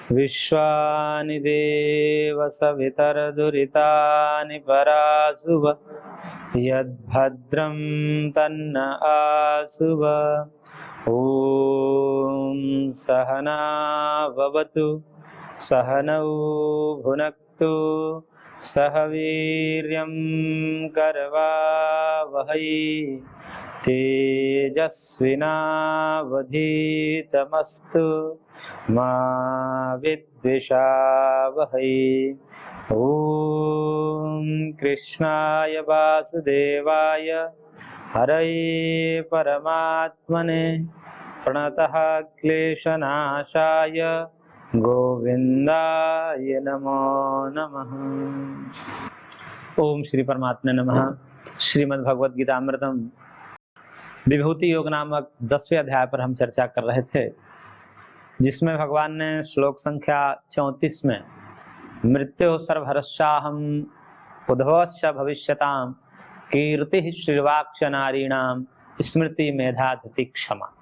विश्वानि देव सवितरदुरितानि पराशुभ यद्भद्रं तन्न आशुभ। ॐ सहना भवतु सहनौ भुनक्तु सह वीर्यं करवावहै तेजस्विनावधीतमस्तु मा विद्विषावहै। ॐ कृष्णाय वासुदेवाय हरये परमात्मने प्रणतः क्लेशनाशाय गोविंदाय नमो नमः। ओम श्री परमात्मा नमः। श्रीमद् भगवद गीतामृतम विभूति योग नामक 10वें अध्याय पर हम चर्चा कर रहे थे, जिसमें भगवान ने श्लोक संख्या 34 में मृत्यु सर्वहर्षाहम उद्भवश्च भविष्यताम कीर्ति श्रीवाक्ष नारीणाम स्मृति मेधा धृति क्षमा,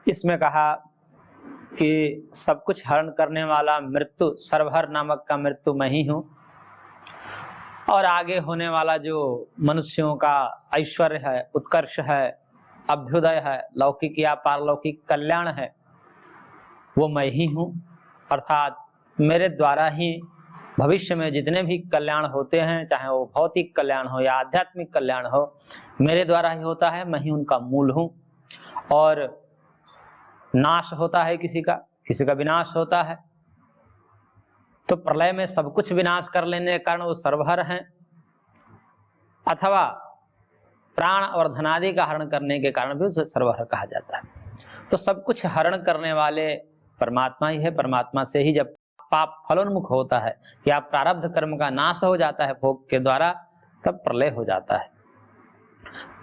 इसमें कहा कि सब कुछ हरण करने वाला मृत्यु सर्वहर नामक का मृत्यु मैं ही हूँ, और आगे होने वाला जो मनुष्यों का ऐश्वर्य है, उत्कर्ष है, अभ्युदय है, लौकिक या पारलौकिक कल्याण है, वो मैं ही हूँ। अर्थात मेरे द्वारा ही भविष्य में जितने भी कल्याण होते हैं, चाहे वो भौतिक कल्याण हो या आध्यात्मिक कल्याण हो, मेरे द्वारा ही होता है, मैं ही उनका मूल हूँ। और नाश होता है किसी का विनाश होता है, तो प्रलय में सब कुछ विनाश कर लेने के कारण वो सर्वहर हैं, अथवा प्राण और धनादि का हरण करने के कारण भी उसे सर्वहर कहा जाता है। तो सब कुछ हरण करने वाले परमात्मा ही है। परमात्मा से ही जब पाप फलोन्मुख होता है या प्रारब्ध कर्म का नाश हो जाता है भोग के द्वारा, तब प्रलय हो जाता है,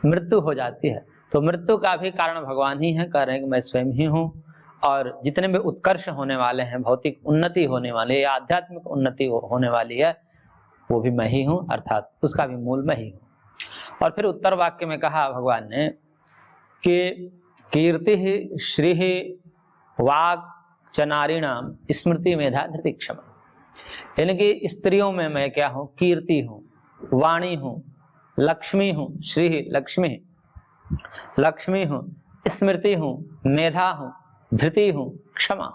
मृत्यु हो जाती है। तो मृत्यु का भी कारण भगवान ही है। कह रहे हैं कि मैं स्वयं ही हूँ, और जितने भी उत्कर्ष होने वाले हैं, भौतिक उन्नति होने वाली है, आध्यात्मिक उन्नति होने वाली है, वो भी मैं ही हूँ, अर्थात उसका भी मूल मैं ही हूँ। और फिर उत्तर वाक्य में कहा भगवान ने कि कीर्ति ही श्री ही वाक् च नारीणाम स्मृति मेधा धृति क्षमा, यानी कि स्त्रियों में मैं क्या हूँ? कीर्ति हूँ, वाणी हूँ, लक्ष्मी हूँ, श्री लक्ष्मी, लक्ष्मी हूँ, स्मृति हूँ, मेधा हूँ, धृति हूँ, क्षमा।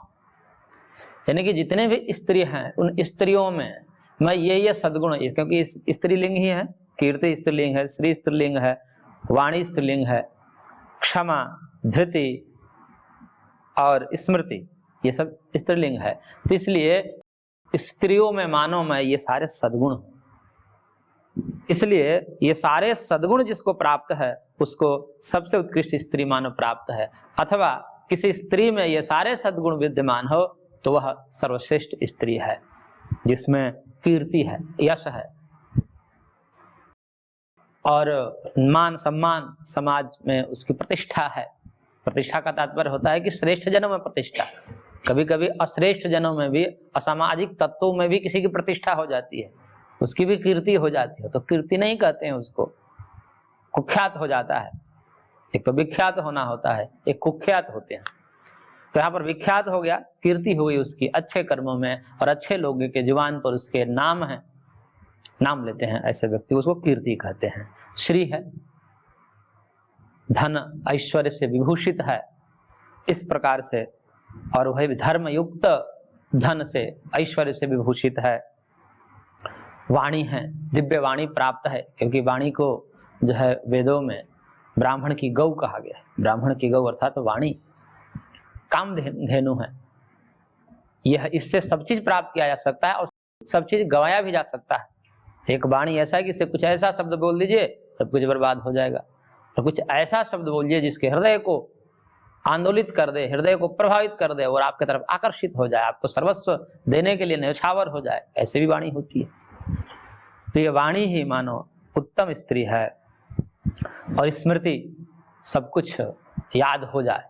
यानी कि जितने भी स्त्री हैं, उन स्त्रियों में मैं ये सद्गुण, क्योंकि स्त्रीलिंग ही है, कीर्ति स्त्रीलिंग है, श्री स्त्रीलिंग है, वाणी स्त्रीलिंग है, क्षमा, धृति और स्मृति ये सब स्त्रीलिंग है। तो इसलिए स्त्रियों में मानो मैं ये सारे सद्गुण हूँ। इसलिए ये सारे सद्गुण जिसको प्राप्त है उसको सबसे उत्कृष्ट स्त्री मानो प्राप्त है, अथवा किसी स्त्री में ये सारे सद्गुण विद्यमान हो तो वह सर्वश्रेष्ठ स्त्री है, जिसमें कीर्ति है, यश है, और मान सम्मान समाज में उसकी प्रतिष्ठा है। प्रतिष्ठा का तात्पर्य होता है कि श्रेष्ठ जनों में प्रतिष्ठा। कभी कभी अश्रेष्ठ जनों में भी, असामाजिक तत्वों में भी किसी की प्रतिष्ठा हो जाती है, उसकी भी कीर्ति हो जाती है। तो कीर्ति नहीं कहते हैं उसको, कुख्यात हो जाता है। एक तो विख्यात होना होता है, एक कुख्यात होते हैं। तो यहाँ पर विख्यात हो गया, कीर्ति हो गई उसकी अच्छे कर्मों में, और अच्छे लोगों के जुबान पर उसके नाम है, नाम लेते हैं ऐसे व्यक्ति, उसको कीर्ति कहते हैं। श्री है, धन ऐश्वर्य से विभूषित है इस प्रकार से, और वह धर्म युक्त धन से ऐश्वर्य से विभूषित है। वाणी है, दिव्य वाणी प्राप्त है, क्योंकि वाणी को जो है वेदों में ब्राह्मण की गौ कहा गया है। ब्राह्मण की गौ अर्थात तो वाणी कामधेनु है। यह, इससे सब चीज प्राप्त किया जा सकता है और सब चीज गवाया भी जा सकता है। एक वाणी ऐसा है कि इससे कुछ ऐसा शब्द बोल दीजिए सब कुछ बर्बाद हो जाएगा, तो कुछ ऐसा शब्द बोलिए जिसके हृदय को आंदोलित कर दे, हृदय को प्रभावित कर दे और आपके तरफ आकर्षित हो जाए, आपको सर्वस्व देने के लिए न्यौछावर हो जाए, ऐसे भी वाणी होती है। तो ये वाणी ही मानो उत्तम स्त्री है, और स्मृति सब कुछ याद हो जाए,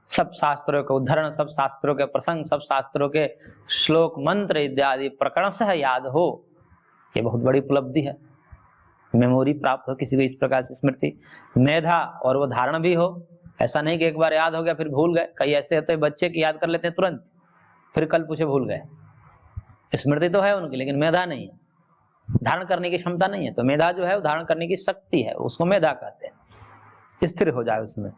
सब शास्त्रों के उद्धरण, सब शास्त्रों के प्रसंग, सब शास्त्रों के श्लोक मंत्र इत्यादि प्रकरणशः याद हो, ये बहुत बड़ी उपलब्धि है। मेमोरी प्राप्त हो किसी को इस प्रकार से स्मृति, मेधा और वो धारण भी हो, ऐसा नहीं कि एक बार याद हो गया फिर भूल गए। कई ऐसे होते हैं बच्चे की याद कर लेते हैं तुरंत, फिर कल पूछे भूल गए। स्मृति तो है उनकी लेकिन मेधा नहीं है, धारण करने की क्षमता नहीं है। तो मेधा जो है वो धारण करने की शक्ति है, उसको मेधा कहते हैं, स्थिर हो जाए उसमें।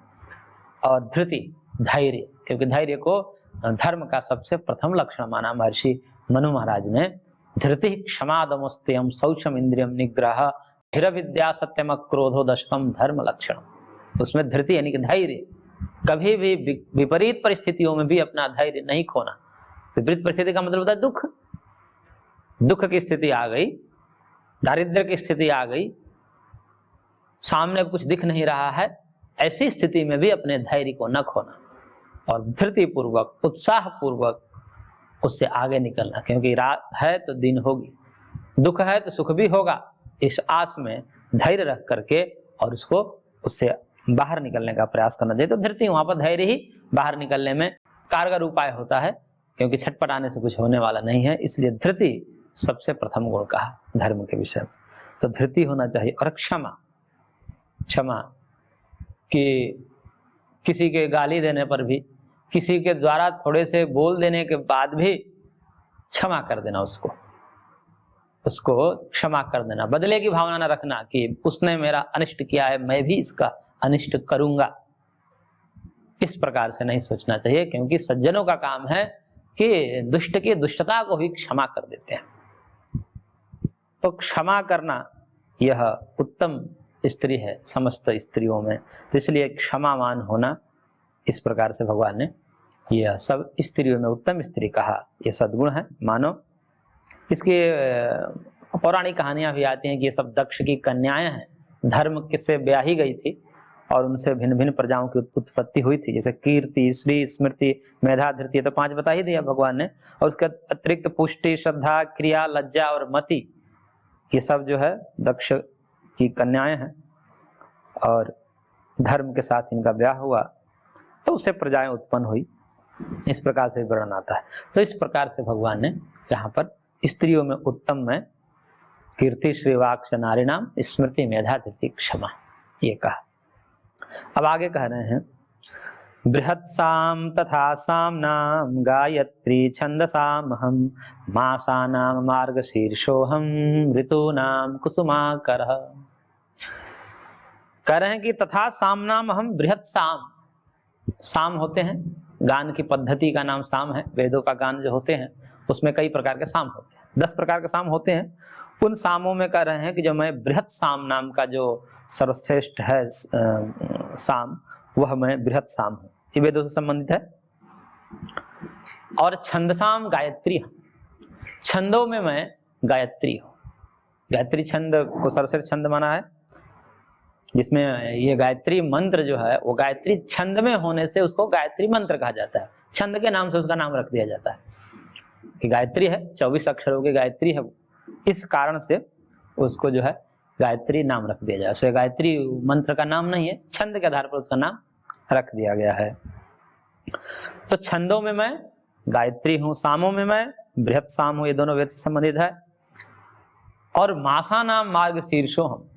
और धृति धैर्य, क्योंकि धैर्य को धर्म का सबसे प्रथम लक्षण माना महर्षि मनु महाराज ने। धृति क्षमा दमस्त्यम शौचम इंद्रियम निग्रह धीर विद्या सत्यम क्रोधो दशकम धर्म लक्षण। उसमें धृति यानी कि धैर्य, कभी भी विपरीत परिस्थितियों में भी अपना धैर्य नहीं खोना। विपरीत परिस्थिति का मतलब होता है दुख, दुख की स्थिति आ गई, दारिद्र्य की स्थिति आ गई, सामने कुछ दिख नहीं रहा है, ऐसी स्थिति में भी अपने धैर्य को न खोना और धृति पूर्वक उत्साह पूर्वक उससे आगे निकलना। क्योंकि रात है तो दिन होगी, दुख है तो सुख भी होगा, इस आस में धैर्य रख करके और उसको उससे बाहर निकलने का प्रयास करना चाहिए। तो धृति वहां पर धैर्य ही बाहर निकलने में कारगर उपाय होता है, क्योंकि छटपटाने से कुछ होने वाला नहीं है। इसलिए धृति सबसे प्रथम गुण कहा धर्म के विषय में। तो धृति होना चाहिए। और क्षमा, क्षमा कि किसी के गाली देने पर भी, किसी के द्वारा थोड़े से बोल देने के बाद भी क्षमा कर देना, उसको क्षमा कर देना। बदले की भावना न रखना कि उसने मेरा अनिष्ट किया है मैं भी इसका अनिष्ट करूंगा, इस प्रकार से नहीं सोचना चाहिए। क्योंकि सज्जनों का काम है कि दुष्ट की दुष्टता को भी क्षमा कर देते हैं। तो क्षमा करना यह उत्तम स्त्री है समस्त स्त्रियों में, तो इसलिए क्षमावान होना, इस प्रकार से भगवान ने यह सब स्त्रियों में उत्तम स्त्री कहा। यह सद्गुण है मानव। इसकी पौराणिक कहानियां भी आती हैं कि ये सब दक्ष की कन्याएं हैं, धर्म से ब्याही गई थी और उनसे भिन्न भिन्न प्रजाओं की उत्पत्ति हुई थी। जैसे कीर्ति, श्री, स्मृति, मेधा, धृति, तो 5 बता ही दिया भगवान ने। और उसके अतिरिक्त पुष्टि, श्रद्धा, क्रिया, लज्जा और मति, ये सब जो है दक्ष की कन्याएं हैं। और धर्म के साथ इनका ब्याह हुआ तो उससे प्रजाएं उत्पन्न हुई, इस प्रकार से वर्णन आता है। तो इस प्रकार से भगवान ने यहाँ पर स्त्रियों में उत्तम में कीर्ति, श्रीवाक्ष नारीणाम, स्मृति, मेधा, धृति, क्षमा, ये कहा। अब आगे कह रहे हैं बृहत्साम तथा सामनाम गायत्री छंदसामहम मासानाम मार्गशीर्षोहम ऋतूनाम कुसुमाकरः। कह रहे हैं कि तथा सामनाम हम बृहत साम, साम होते हैं, गान की पद्धति का नाम साम है। वेदों का गान जो होते हैं उसमें कई प्रकार के साम होते हैं, 10 प्रकार के साम होते हैं। उन सामों में कह रहे हैं कि जो मैं बृहत साम नाम का जो सर्वश्रेष्ठ है साम, वह मैं बृहत साम हूँ, ये वेदों से संबंधित है। और छंदसाम गायत्री हूँ, छंदों में मैं गायत्री हूँ। गायत्री छंद को सर्वश्रेष्ठ छंद माना है, जिसमें ये गायत्री मंत्र जो है वो गायत्री छंद में होने से उसको गायत्री मंत्र कहा जाता है। छंद के नाम से उसका नाम रख दिया जाता है कि गायत्री है, 24 अक्षरों की गायत्री है, इस कारण से उसको जो है गायत्री नाम रख दिया जाए। उसके गायत्री मंत्र का नाम नहीं है, छंद के आधार पर उसका नाम रख दिया गया है। तो छंदों में मैं गायत्री हूँ, सामों में मैं बृहत साम हूँ, ये दोनों वेद से संबंधित है। और मासा नाम मार्ग शीर्षो हम,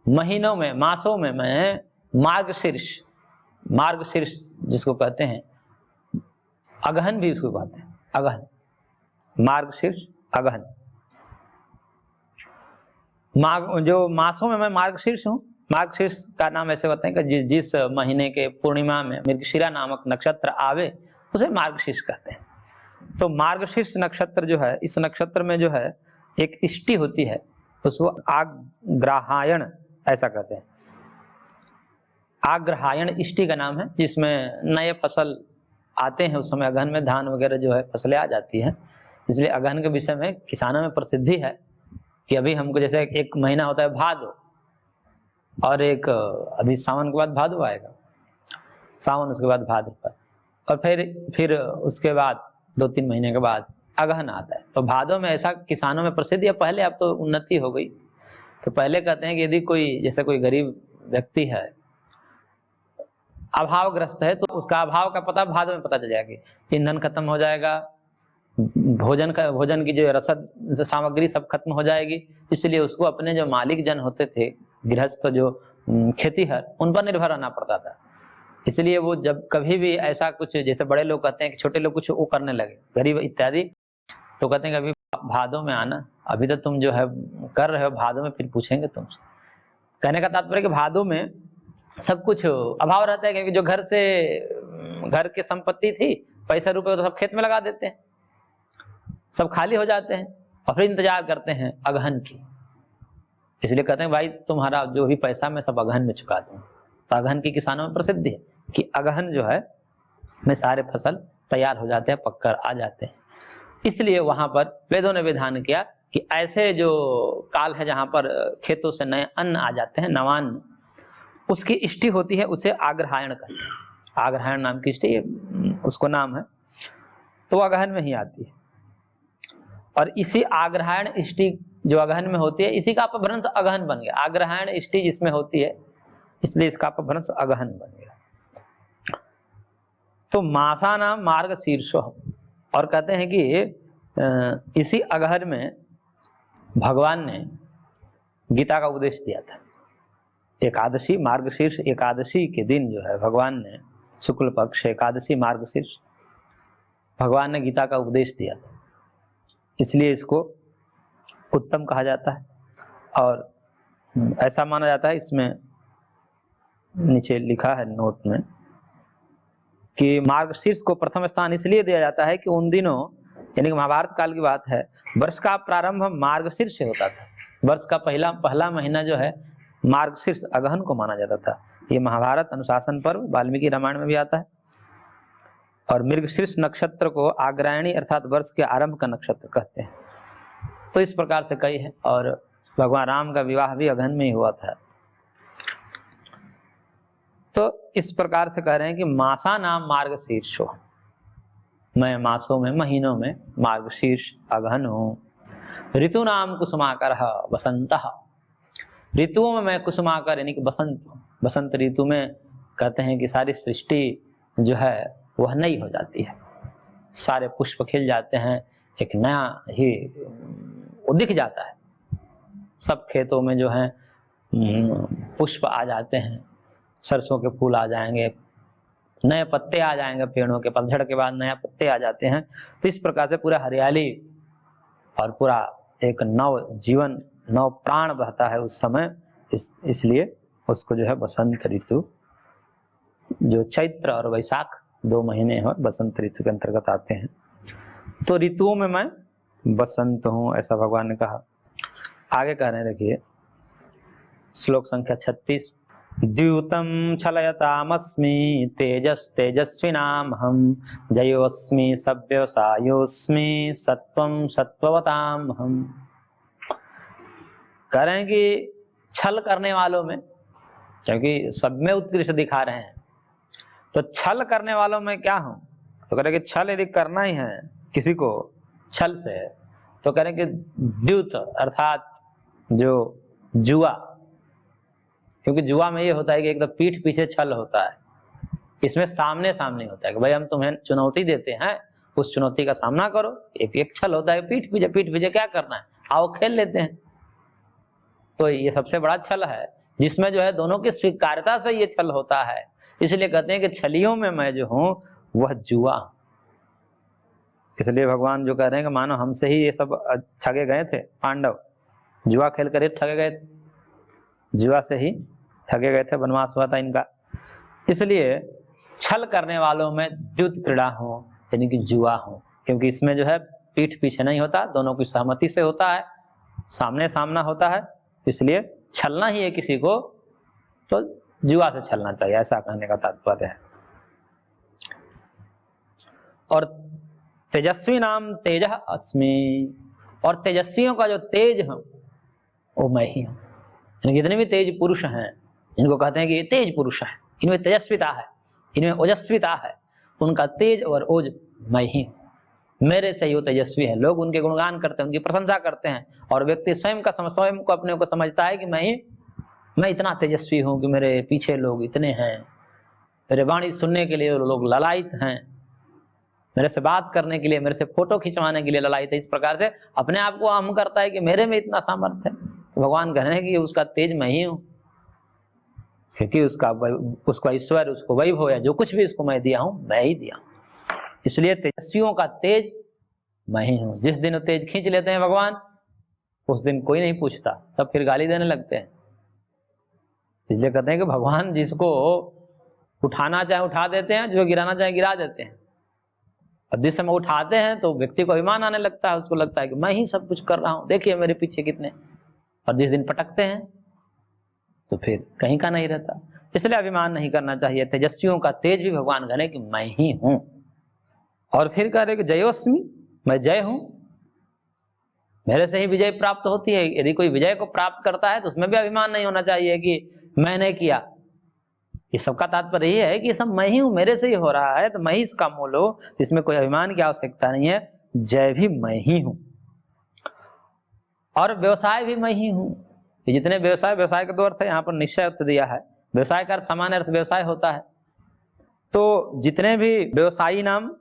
महीनों में, मासों में मैं मार्गशीर्ष, मार्गशीर्ष जिसको कहते हैं, अगहन भी उसको कहते हैं, अगहन, मार्गशीर्ष, अगहन, जो मासों में मैं मार्गशीर्ष हूँ। मार्गशीर्ष का नाम ऐसे होता है कि जिस महीने के पूर्णिमा में मृगशिरा नामक नक्षत्र आवे उसे मार्गशीर्ष कहते हैं। तो मार्गशीर्ष नक्षत्र जो है, इस नक्षत्र में जो है एक इष्टि होती है, उसको आग्रहायण ऐसा कहते हैं। आग्रहायण इष्टि का नाम है, जिसमें नए फसल आते हैं, उस समय अगहन में धान वगैरह जो है फसलें आ जाती हैं। इसलिए अगहन के विषय में किसानों में प्रसिद्धि है कि अभी हमको जैसे एक महीना होता है भादो, और एक अभी सावन के बाद भादो आएगा, सावन उसके बाद भाद्रपद, और फिर उसके बाद 2-3 महीने के बाद अगहन आता है। तो भादो में ऐसा किसानों में प्रसिद्धि है। पहले अब तो उन्नति हो गई, तो पहले कहते हैं कि यदि कोई, जैसे कोई गरीब व्यक्ति है, अभावग्रस्त है, तो उसका अभाव का पता भादो में पता चल जाएगा। ईंधन खत्म हो जाएगा, भोजन की जो रसद सामग्री सब खत्म हो जाएगी। इसलिए उसको अपने जो मालिक जन होते थे, गृहस्थ जो खेतीहर, उन पर निर्भर रहना पड़ता था। इसलिए वो जब कभी भी ऐसा कुछ, जैसे बड़े लोग कहते हैं कि छोटे लोग कुछ वो करने लगे गरीब इत्यादि, तो कहते हैं कि अभी भादों में आना, अभी तो तुम जो है कर रहे हो, भादों में फिर पूछेंगे तुमसे। कहने का तात्पर्य कि भादों में सब कुछ अभाव रहता है, क्योंकि जो घर की संपत्ति थी, पैसा रुपए तो सब खेत में लगा देते हैं, सब खाली हो जाते हैं और फिर इंतजार करते हैं अगहन की। इसलिए कहते हैं भाई तुम्हारा जो भी पैसा मैं सब अगहन में चुका दूँ। तो अगहन की किसानों में प्रसिद्धि है कि अगहन जो है में सारे फसल तैयार हो जाते हैं, पककर आ जाते हैं। इसलिए वहां पर वेदों ने विधान किया कि ऐसे जो काल है जहां पर खेतों से नए अन्न आ जाते हैं, नवान्न, उसकी इष्टि होती है, उसे आग्रहायण कहते हैं। आग्रहायण नाम की इष्टि उसको नाम है, तो वो अगहन में ही आती है। और इसी आग्रहायण इष्टि जो अगहन में होती है, इसी का अपभ्रंश अगहन बन गया। आग्रहायण इष्टि जिसमें होती है, इसलिए इसका अपभ्रंश अगहन बन गया। तो मासा नाम मार्ग शीर्षो, और कहते हैं कि इसी अगहन में भगवान ने गीता का उपदेश दिया था। एकादशी, मार्गशीर्ष एकादशी के दिन जो है भगवान ने, शुक्ल पक्ष एकादशी मार्गशीर्ष, भगवान ने गीता का उपदेश दिया था, इसलिए इसको उत्तम कहा जाता है। और ऐसा माना जाता है, इसमें नीचे लिखा है नोट में कि मार्गशीर्ष को प्रथम स्थान इसलिए दिया जाता है कि उन दिनों, यानी कि महाभारत काल की बात है, वर्ष का प्रारंभ मार्गशीर्ष से होता था। वर्ष का पहला महीना जो है मार्गशीर्ष अगहन को माना जाता था। ये महाभारत अनुशासन पर्व वाल्मीकि रामायण में भी आता है। और मृगशीर्ष नक्षत्र को आग्रायणी अर्थात वर्ष के आरंभ का नक्षत्र कहते हैं। तो इस प्रकार से कई है। और भगवान राम का विवाह भी अगहन में ही हुआ था। तो इस प्रकार से कह रहे हैं कि मासा नाम मार्गशीर्षो, मैं मासों में, महीनों में मार्गशीर्ष अगहन हूँ। ऋतु नाम कुसुमाकर वसंत, ऋतुओं में मैं कुसुमाकर यानी कि बसंत हूँ। बसंत ऋतु में कहते हैं कि सारी सृष्टि जो है वह नई हो जाती है, सारे पुष्प खिल जाते हैं, एक नया ही वो दिख जाता है। सब खेतों में जो है पुष्प आ जाते हैं, सरसों के फूल आ जाएंगे, नए पत्ते आ जाएंगे पेड़ों के, पतझड़ के बाद नए पत्ते आ जाते हैं। तो इस प्रकार से पूरा हरियाली और पूरा एक नव जीवन, नव प्राण बहता है उस समय। इसलिए उसको जो है बसंत ऋतु, जो चैत्र और वैशाख 2 महीने हैं बसंत ऋतु के अंतर्गत आते हैं। तो ऋतुओं में मैं बसंत हूँ, ऐसा भगवान ने कहा। आगे कह रहे हैं, देखिए श्लोक संख्या 36, द्यूतम छलयतामस्मि तेजस्विनामहं जयोस्मि सव्यवसायोस्मि सत्वं सत्ववतामहं। कह रहे हैं कि छल करने वालों में, क्योंकि सब में उत्कृष्ट दिखा रहे हैं, तो छल करने वालों में क्या हूं? तो कह रहे कि छल यदि करना ही है किसी को छल से, तो कह रहे कि द्यूत अर्थात जो जुआ, क्योंकि जुआ में ये होता है कि एकदम पीठ पीछे छल होता है, इसमें सामने सामने होता है कि भाई हम तुम्हें चुनौती देते हैं, उस चुनौती का सामना करो। एक छल होता है पीठ पीछे क्या करना है, आओ खेल लेते हैं। तो ये सबसे बड़ा छल है, जिसमें जो है दोनों की स्वीकार्यता से ये छल होता है। इसलिए कहते हैं कि छलियों में मैं जो हूं वह जुआ। इसलिए भगवान जो कह रहे हैं कि मानो हमसे ही ये सब ठगे गए थे पांडव, जुआ खेल कर ठगे गए थे, जुआ से ही ठगे गए थे, वनवास हुआ था इनका। इसलिए छल करने वालों में द्युत क्रीड़ा हो, यानी कि जुआ हो, क्योंकि इसमें जो है पीठ पीछे नहीं होता, दोनों की सहमति से होता है, सामने सामना होता है। इसलिए छलना ही है किसी को तो जुआ से छलना चाहिए, ऐसा कहने का तात्पर्य है। और तेजस्वी नाम तेज अस्मि, और तेजस्वियों का जो तेज है वो मैं ही हूं। जितने भी तेज पुरुष हैं, इनको कहते हैं कि ये तेज पुरुष है, इनमें तेजस्विता है, इनमें ओजस्विता है, उनका तेज और ओज मैं ही हूं। मेरे से ही वो तेजस्वी है। लोग उनके गुणगान करते हैं, उनकी प्रशंसा करते हैं, और व्यक्ति स्वयं को अपने को समझता है कि मैं इतना तेजस्वी हूं कि मेरे पीछे लोग इतने हैं, मेरे वाणी सुनने के लिए लोग ललायित हैं, मेरे से बात करने के लिए, मेरे से फोटो खिंचवाने के लिए ललायित है। इस प्रकार से अपने आप को अहम करता है कि मेरे में इतना सामर्थ्य है। भगवान कह रहे हैं कि उसका तेज मैं ही हूं। क्योंकि उसका ऐश्वर्य, उसको वैभव है, जो कुछ भी उसको मैं दिया हूं मैं ही दिया हूं। इसलिए तेजस्वियों का तेज मैं ही हूं। जिस दिन वो तेज खींच लेते हैं भगवान, उस दिन कोई नहीं पूछता, सब फिर गाली देने लगते हैं। इसलिए कहते हैं कि भगवान जिसको उठाना चाहे उठा देते हैं, जो गिराना चाहे गिरा देते हैं। और जिस समय उठाते हैं तो व्यक्ति को अभिमान आने लगता है, उसको लगता है कि मैं ही सब कुछ कर रहा हूं, देखिए मेरे पीछे कितने। और जिस दिन पटकते हैं तो फिर कहीं का नहीं रहता। इसलिए अभिमान नहीं करना चाहिए। तेजस्वियों का तेज भी भगवान कहने कि मैं ही हूं। और फिर कह रहे कि जयोस्मि, मैं जय हूं, मेरे से ही विजय प्राप्त होती है। यदि कोई विजय को प्राप्त करता है तो उसमें भी अभिमान नहीं होना चाहिए कि मैंने किया। ये सबका तात्पर्य यही है कि सब मैं ही हूं, मेरे से ही हो रहा है, तो मैं ही इसका मोल हो, इसमें कोई अभिमान की आवश्यकता नहीं है। जय भी मैं ही हूं और व्यवसाय भी मैं ही हूं। जितने व्यवसाय के दो अर्थ है, यहाँ पर निश्चय अर्थ दिया है। व्यवसाय का अर्थ सामान्य अर्थ व्यवसाय होता है। तो जितने भी व्यवसायी नाम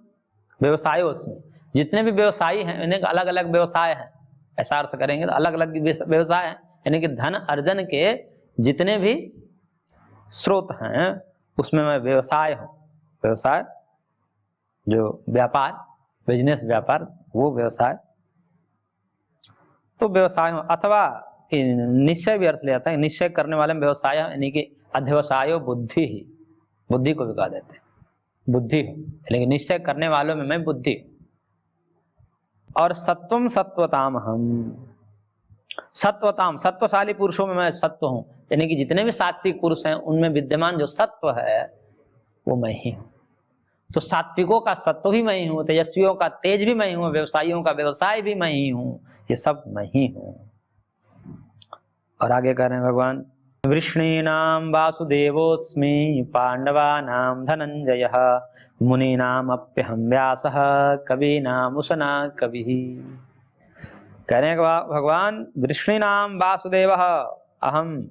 व्यवसाय, उसमें जितने भी व्यवसायी हैं इन्हें अलग अलग व्यवसाय हैं, ऐसा अर्थ करेंगे तो अलग अलग व्यवसाय हैं। यानी कि धन अर्जन के जितने भी स्रोत हैं उसमें मैं व्यवसाय हूं। व्यवसाय जो व्यापार, बिजनेस, व्यापार, वो व्यवसाय। तो व्यवसाय हूं, अथवा निश्चय भी अर्थ ले आता है। निश्चय करने वाले में व्यवसाय, यानी कि अध्यवसायो बुद्धि ही, बुद्धि को भी कहा देते हैं बुद्धि हूं, लेकिन निश्चय करने वालों में मैं बुद्धि। और सत्वम सत्वताम हम, सत्वताम सत्वशाली पुरुषों में मैं सत्व हूं। यानी कि जितने भी सात्विक पुरुष हैं उनमें विद्यमान जो सत्व है वो मैं ही हूं। तो सात्विकों का सत्व भी मैं ही हूं, तेजस्वियों का तेज भी मैं हूं, व्यवसायियों का व्यवसाय भी मैं ही हूं, ये सब मैं ही हूं। और आगे कह रहे हैं भगवान, वृष्णीनां वासुदेवोऽस्मि पांडवानां धनंजयः मुनीनां अप्यहं व्यासः कवीनां उशना कविः। कह रहे हैं भगवान, वृष्णीनां वासुदेवः, अहम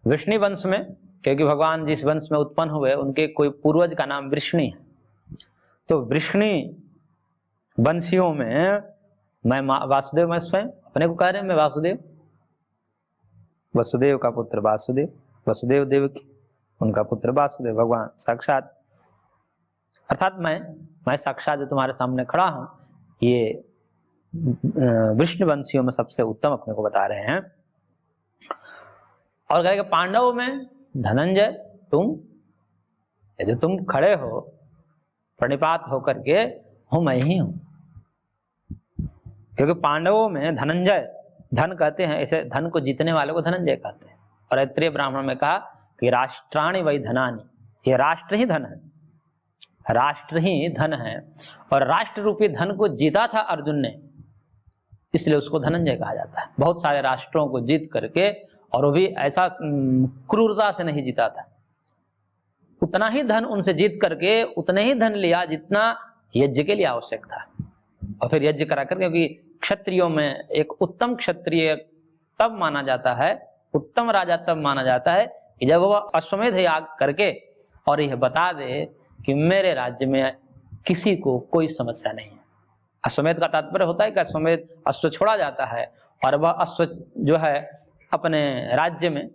वृष्णि वंश में, क्योंकि भगवान जिस वंश में उत्पन्न हुए उनके कोई पूर्वज का नाम वृष्णि है। तो वृष्णि वंशियों में मैं वासुदेव, मैं स्वयं अपने को कह रहे हैं मैं वासुदेव, वसुदेव का पुत्र वासुदेव, वसुदेव देवकी उनका पुत्र वासुदेव, भगवान साक्षात। अर्थात मैं साक्षात जो तुम्हारे सामने खड़ा हूं, ये विष्णुवंशियों में सबसे उत्तम अपने को बता रहे हैं। और कहेगा पांडवों में धनंजय, तुम जो तुम खड़े हो प्रणिपात होकर के, हूं मैं ही हूं। क्योंकि पांडवों में धनंजय, धन कहते हैं, ऐसे धन को जीतने वाले को धनंजय कहते हैं। और ऐत्रेय ब्राह्मण में कहा कि राष्ट्राणि वै धनानि, ये राष्ट्र ही धन है, राष्ट्र ही धन है। और राष्ट्र रूपी धन को जीता था अर्जुन ने, इसलिए उसको धनंजय कहा जाता है। बहुत सारे राष्ट्रों को जीत करके, और वो भी ऐसा क्रूरता से नहीं जीता था, उतना ही धन उनसे जीत करके उतने ही धन लिया जितना यज्ञ के लिए आवश्यक था। और फिर यज्ञ करा कर, क्योंकि क्षत्रियों में एक उत्तम क्षत्रिय तब माना जाता है, उत्तम राजा तब माना जाता है कि जब वह अश्वमेध याग करके और यह बता दे कि मेरे राज्य में किसी को कोई समस्या नहीं है। अश्वमेध का तात्पर्य होता है कि अश्वमेध, अश्व छोड़ा जाता है और वह अश्व जो है अपने राज्य में,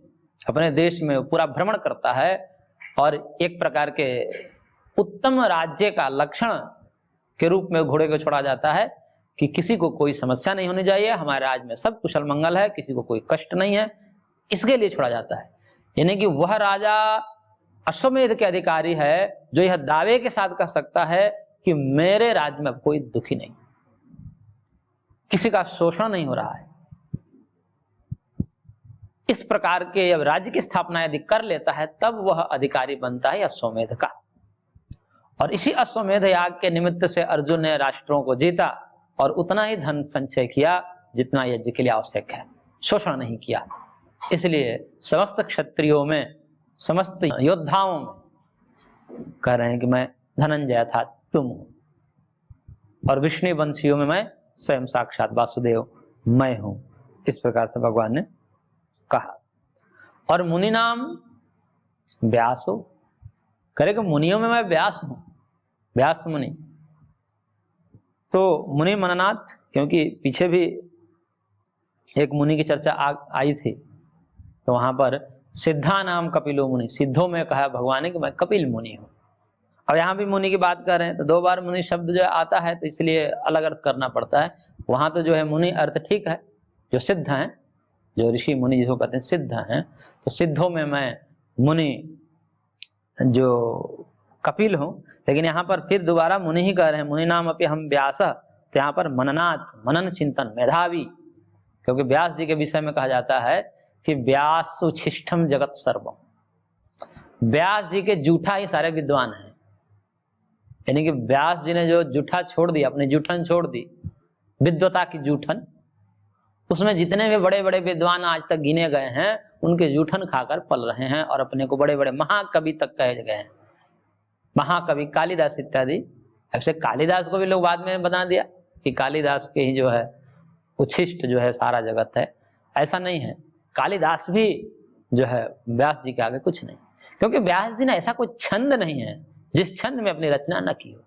अपने देश में पूरा भ्रमण करता है। और एक प्रकार के उत्तम राज्य का लक्षण के रूप में घोड़े को छोड़ा जाता है कि किसी को कोई समस्या नहीं होनी चाहिए, हमारे राज्य में सब कुशल मंगल है, किसी को कोई कष्ट नहीं है, इसके लिए छोड़ा जाता है। यानी कि वह राजा अश्वमेध के अधिकारी है जो यह दावे के साथ कह सकता है कि मेरे राज्य में कोई दुखी नहीं, किसी का शोषण नहीं हो रहा है। इस प्रकार के जब राज्य की स्थापना यदि कर लेता है तब वह अधिकारी बनता है अश्वमेध का। और इसी अश्वमेध याग के निमित्त से अर्जुन ने राष्ट्रों को जीता और उतना ही धन संचय किया जितना यज्ञ के लिए आवश्यक है, शोषण नहीं किया। इसलिए समस्त क्षत्रियों में, समस्त योद्धाओं में कह रहे हैं कि मैं धनंजय था तुम हूं, और विष्णु वंशियों में मैं स्वयं साक्षात वासुदेव मैं हूं। इस प्रकार से भगवान ने कहा। और मुनि नाम व्यासो, करेगा मुनियों में मैं व्यास हूं, व्यास मुनि। तो मुनि मननाथ, क्योंकि पीछे भी एक मुनि की चर्चा आई थी, तो वहां पर सिद्धा नाम कपिलो मुनि, सिद्धों में कहा भगवान ने कि मैं कपिल मुनि हूँ। अब यहाँ भी मुनि की बात कर रहे हैं तो 2 बार मुनि शब्द जो आता है तो इसलिए अलग अर्थ करना पड़ता है। वहां तो जो है मुनि अर्थ ठीक है, जो सिद्ध हैं, जो ऋषि मुनि जिसको कहते हैं सिद्ध हैं, तो सिद्धों में मैं मुनि जो कपिल हूँ। लेकिन यहाँ पर फिर दोबारा मुनि ही कह रहे हैं, मुनि नाम अपि हम व्यास, तो यहाँ पर मननात्, मनन चिंतन, मेधावी, क्योंकि व्यास जी के विषय में कहा जाता है कि व्यास उच्छिष्टम जगत सर्वम, व्यास जी के जूठा ही सारे विद्वान हैं। यानी कि व्यास जी ने जो जूठा छोड़ दिया, अपनी जूठन छोड़ दी, विद्वता की जूठन, उसमें जितने भी बड़े बड़े विद्वान आज तक गिने गए हैं उनके जूठन खाकर पल रहे हैं और अपने को बड़े बड़े महाकवि तक कहे गए हैं, महाकवि कालिदास इत्यादि। ऐसे कालिदास को भी लोग बाद में बना दिया कि कालिदास के ही जो है उच्छिष्ट जो है सारा जगत है। ऐसा नहीं है, कालिदास भी जो है व्यास जी के आगे कुछ नहीं, क्योंकि व्यास जी ने ऐसा कोई छंद नहीं है जिस छंद में अपनी रचना न की हो,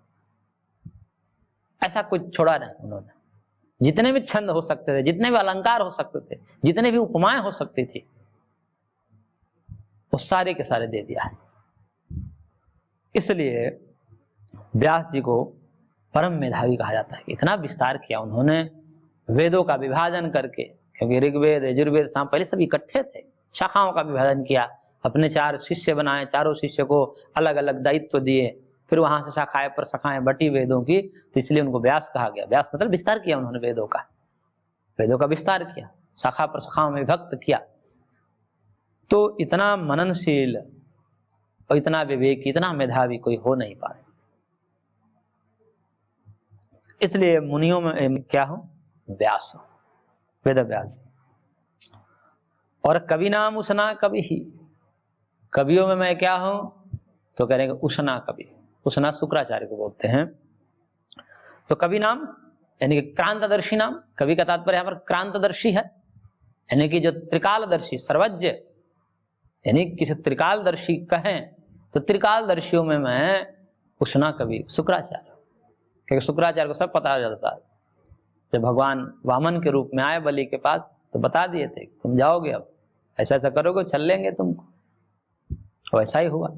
ऐसा कुछ छोड़ा नहीं उन्होंने। जितने भी छंद हो सकते थे, जितने भी अलंकार हो सकते थे, जितने भी उपमाएं हो सकती थी, वो सारे के सारे दे दिया है। इसलिए व्यास जी को परम मेधावी कहा जाता है। इतना विस्तार किया उन्होंने वेदों का विभाजन करके, क्योंकि ऋग्वेद यजुर्वेद साम पहले सब इकट्ठे थे, शाखाओं का विभाजन किया, अपने 4 शिष्य बनाए, चारों शिष्य को अलग अलग दायित्व दिए, फिर वहां से शाखाएं पर शाखाएं बटी वेदों की, तो इसलिए उनको व्यास कहा गया। व्यास मतलब विस्तार किया उन्होंने वेदों का विस्तार किया, शाखा पर शाखाओं में विभक्त किया। तो इतना मननशील और इतना विवेकी, इतना मेधावी कोई हो नहीं पाए। इसलिए मुनियों में क्या हो, व्यास हो, वेद व्यास। और कवि नाम उष्णा कवि ही, कवियों में मैं क्या हूं, तो कह रहे हैं उष्णा कवि। उष्णा शुक्राचार्य को बोलते हैं। तो कवि नाम यानी कि क्रांतदर्शी नाम, कवि का तात्पर्य यहाँ पर क्रांतदर्शी है, यानी कि जो त्रिकालदर्शी, सर्वज्ञ, यानी किसी त्रिकालदर्शी कहें तो त्रिकालदर्शियों में मैं उष्णा कवि शुक्राचार्य, क्योंकि शुक्राचार्य को सब पता जाता है। जब भगवान वामन के रूप में आए बलि के पास तो बता दिए थे तुम जाओगे, अब ऐसा ऐसा करोगे, छल लेंगे तुमको, वैसा ही हुआ।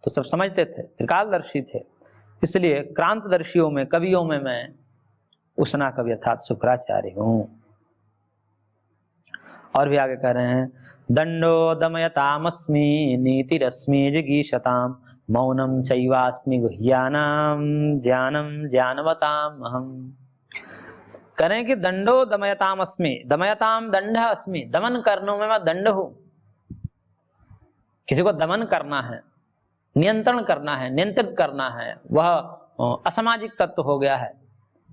तो सब समझते थे, त्रिकालदर्शी थे। इसलिए क्रांतदर्शियों में, कवियों में मैं उष्णा कवि अर्थात शुक्राचार्य हूं। और भी आगे कह रहे हैं, दंडो दमयतामस्मि नीतिरस्मि जिगीषताम मौनम चैवास्मि गुह्यानाम ज्ञानम ज्ञानवताम अहम। करें कि दंडो दमयताम अस्मि, दमयताम दंड अस्मि, दमन करने में मैं दंड हूं। किसी को दमन करना है, नियंत्रण करना है, नियंत्रित करना है, वह असामाजिक तत्व हो गया है,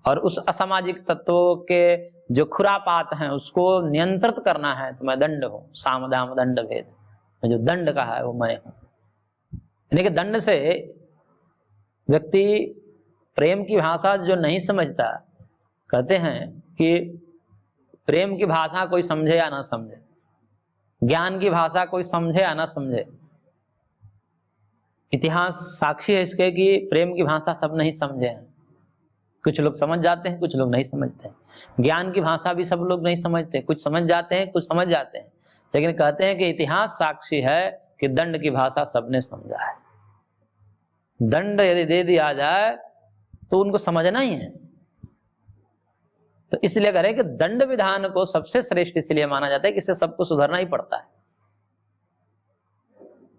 और उस असामाजिक तत्वों के जो खुरापात हैं उसको नियंत्रित करना है, तो मैं दंड हूं। साम दाम दंड भेद में जो दंड कहा है वो मैं हूं। यानी कि दंड से व्यक्ति प्रेम की भाषा जो नहीं समझता, कहते हैं कि प्रेम की भाषा कोई समझे या ना समझे, ज्ञान की भाषा कोई समझे या ना समझे, इतिहास साक्षी है इसके कि प्रेम की भाषा सब नहीं समझे हैं। कुछ लोग समझ जाते हैं, कुछ लोग नहीं समझते हैं। ज्ञान की भाषा भी सब लोग नहीं समझते, कुछ समझ जाते हैं, कुछ समझ जाते हैं। लेकिन कहते हैं कि इतिहास साक्षी है कि दंड की भाषा सबने समझा है। दंड यदि दे दिया जाए तो उनको समझना ही है। तो इसलिए कह रहे हैं कि दंड विधान को सबसे श्रेष्ठ इसलिए माना जाता है कि इससे सबको सुधरना ही पड़ता है।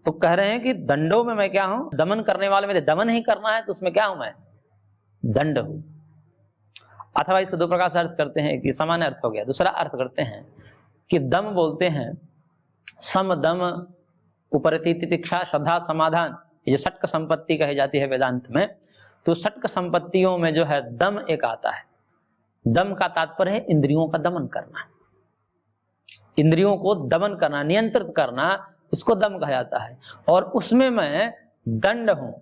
तो कह रहे हैं कि दंडों में मैं क्या हूं, दमन करने वाले में दमन ही करना है तो उसमें क्या हूं मैं, दंड हूं। अथवा इसको 2 प्रकार से अर्थ करते हैं, कि सामान्य अर्थ हो गया। दूसरा अर्थ करते हैं कि दम बोलते हैं सम दम उपरति तितिक्षा श्रद्धा समाधान, ये जो षटक संपत्ति कही जाती है वेदांत में, तो षटक संपत्तियों में जो है दम एक आता है। दम का तात्पर्य है इंद्रियों का दमन करना, इंद्रियों को दमन करना, नियंत्रित करना, इसको दम कहा जाता है। और उसमें मैं दंड हूं।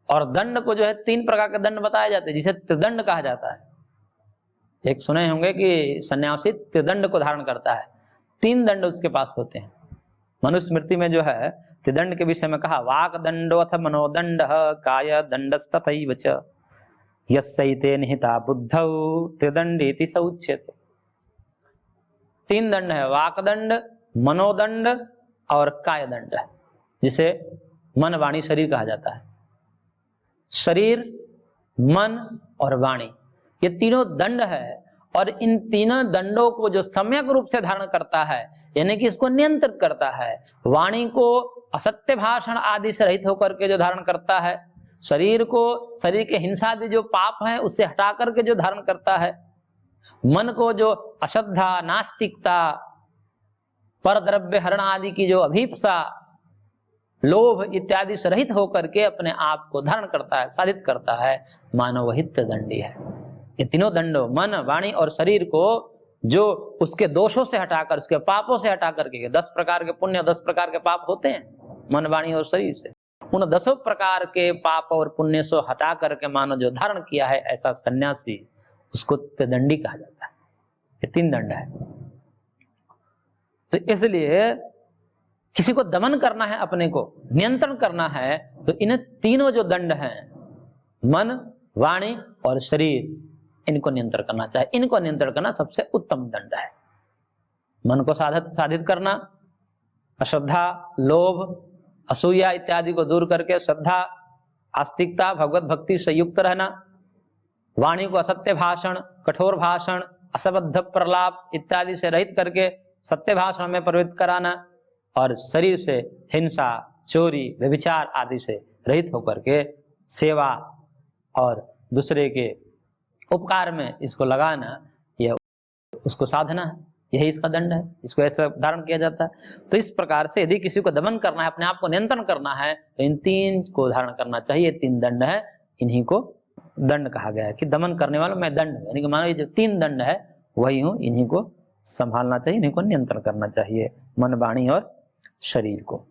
और दंड को जो है 3 प्रकार के दंड बताए जाते हैं, जिसे त्रिदंड कहा जाता है। एक सुने होंगे कि सन्यासी त्रिदंड को धारण करता है, 3 दंड उसके पास होते हैं। मनुस्मृति में जो है त्रिदंड के विषय में कहा, वाक दंडो अथ मनोदंड काय दंडस्तथैव च यस्यैते निहिता बुद्धौ त्रिदंडेति स उच्यते। 3 दंड है, वाक दंड, मनोदंड और काय दंड, जिसे मन वाणी शरीर कहा जाता है। शरीर, मन और वाणी, ये तीनों दंड है, और इन तीनों दंडों को जो सम्यक रूप से धारण करता है, यानी कि इसको नियंत्रित करता है, वाणी को असत्य भाषण आदि से रहित होकर के जो धारण करता है, शरीर को शरीर के हिंसा आदि जो पाप है उससे हटा करके जो धारण करता है, मन को जो अश्रद्धा, नास्तिकता, परद्रव्य हरण आदि की जो अभीप्सा, लोभ इत्यादि से रहित होकर के अपने आप को धारण करता है, साधित करता है, मानव वही दंडी है। ये तीनों दंडों, मन, वाणी और शरीर को जो उसके दोषों से हटाकर, उसके पापों से हटा करके, 10 प्रकार के पुण्य 10 प्रकार के पाप होते हैं मन, वाणी और शरीर से, उन 10 प्रकार के पाप और पुण्य से हटा करके मानव जो धारण किया है, ऐसा सन्यासी, उसको दंडी कहा जाता है। ये 3 दंड है। तो इसलिए किसी को दमन करना है, अपने को नियंत्रण करना है, तो इन तीनों जो दंड हैं, मन, वाणी और शरीर, इनको नियंत्रण करना चाहिए। इनको नियंत्रण करना सबसे उत्तम दंड है। मन को साधित करना, अश्रद्धा, लोभ, असूया इत्यादि को दूर करके श्रद्धा, आस्तिकता, भगवत भक्ति से युक्त रहना। वाणी को असत्य भाषण, कठोर भाषण, असंबद्ध प्रलाप इत्यादि से रहित करके सत्य भाषण में प्रवृत्त कराना, और शरीर से हिंसा, चोरी, व्यभिचार आदि से रहित होकर के सेवा और दूसरे के उपकार में इसको लगाना, यह उसको साधना है। यही इसका दंड है, इसको ऐसा धारण किया जाता है। तो इस प्रकार से यदि किसी को दमन करना है, अपने आप को नियंत्रण करना है, तो इन 3 को धारण करना चाहिए। 3 दंड है, इन्हीं को दंड कहा गया है कि दमन करने वाला मैं दंड, यानी कि मानो ये जो 3 दंड है वही हूं, इन्हीं को संभालना चाहिए, इन्हीं को नियंत्रण करना चाहिए, मन, वाणी और शरीर को।